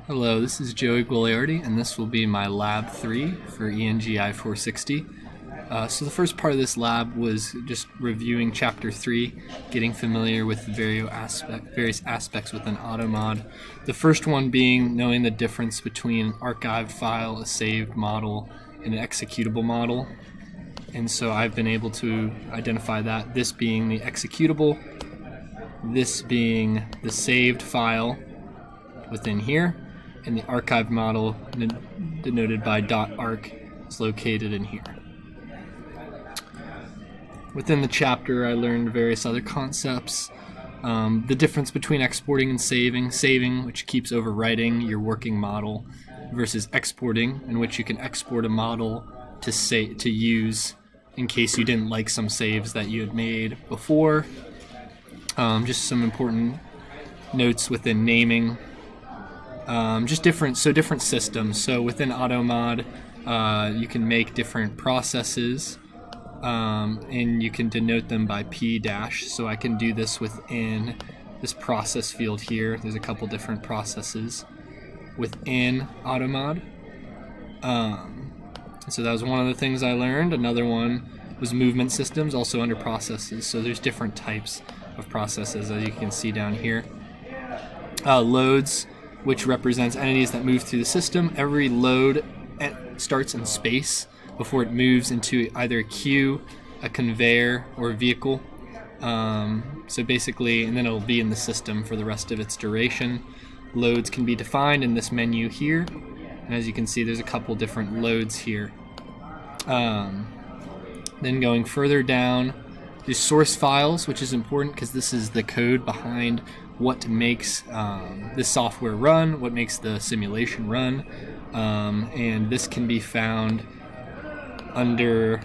Hello, this is Joey Gugliardi, and this will be my Lab 3 for ENGI 460. So the first part of this lab was just reviewing Chapter 3, getting familiar with the various aspects within automod. The first one being knowing the difference between an archived file, a saved model, and an executable model. And so I've been able to identify that, this being the executable, this being the saved file within here, and the archived model denoted by .arc is located in here. Within the chapter I learned various other concepts, the difference between exporting and saving, which keeps overwriting your working model, versus exporting, in which you can export a model to use in case you didn't like some saves that you had made before. Just some important notes within naming. Just different systems. So within automod, you can make different processes, and you can denote them by P-. So I can do this within this process field here. There's a couple different processes within automod. So that was one of the things I learned. Another one was movement systems, also under processes. So there's different types of processes, as you can see down here. Loads, which represents entities that move through the system. Every load starts in space before it moves into either a queue, a conveyor, or a vehicle. So basically, and then it'll be in the system for the rest of its duration. Loads can be defined in this menu here, and as you can see, there's a couple different loads here. Then going further down, there's source files, which is important because this is the code behind what makes this software run, what makes the simulation run, and this can be found under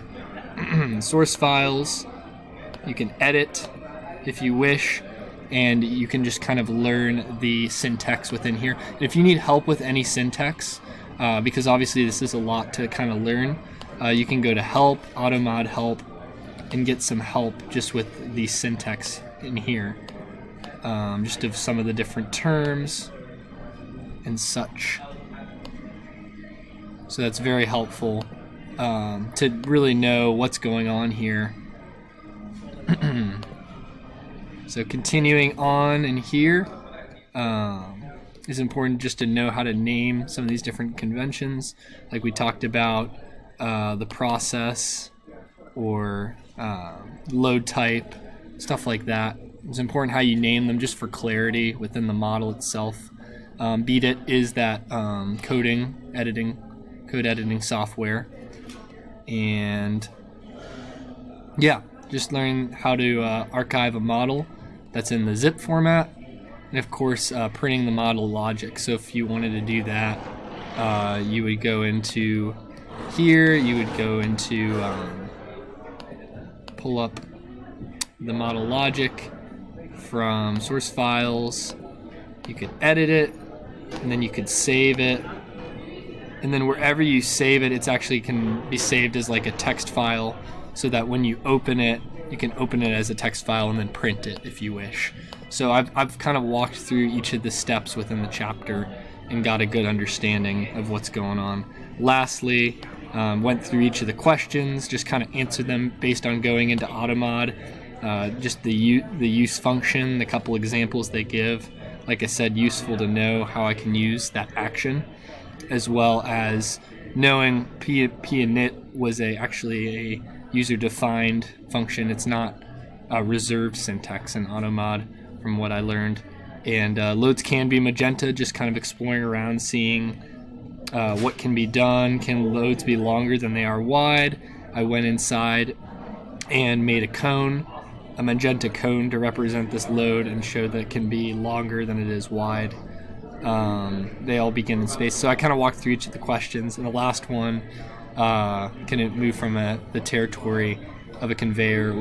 source files. You can edit if you wish, and you can just kind of learn the syntax within here. And if you need help with any syntax, because obviously this is a lot to kind of learn, you can go to help, automod help, and get some help just with the syntax in here. Just of some of the different terms and such. So that's very helpful to really know what's going on here. So continuing on in here is important just to know how to name some of these different conventions, like we talked about the process or load type, stuff like that. It's important how you name them just for clarity within the model itself. Beat It is that code editing software. And yeah, just learn how to archive a model that's in the zip format. And of course, printing the model logic. So if you wanted to do that, you would go into here, you would go into pull up the model logic from source files. You could edit it, and then you could save it, and then wherever you save it, it's actually can be saved as like a text file, so that when you open it, you can open it as a text file and then print it if you wish. So I've kind of walked through each of the steps within the chapter and got a good understanding of what's going on. Lastly, went through each of the questions, just kind of answered them based on going into automod. Just the use function, the couple examples they give. Like I said, useful to know how I can use that action, as well as knowing p-init was actually a user-defined function. It's not a reserved syntax in automod, from what I learned. And loads can be magenta, just kind of exploring around, seeing what can be done. Can loads be longer than they are wide? I went inside and made a cone, a magenta cone, to represent this load and show that it can be longer than it is wide. They all begin in space. So I kind of walked through each of the questions. And the last one, can it move from the territory of a conveyor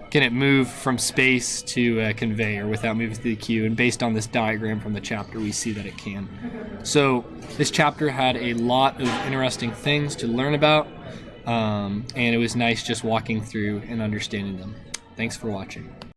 can it move from space to a conveyor without moving through the queue? And based on this diagram from the chapter, we see that it can. So this chapter had a lot of interesting things to learn about, and it was nice just walking through and understanding them. Thanks for watching.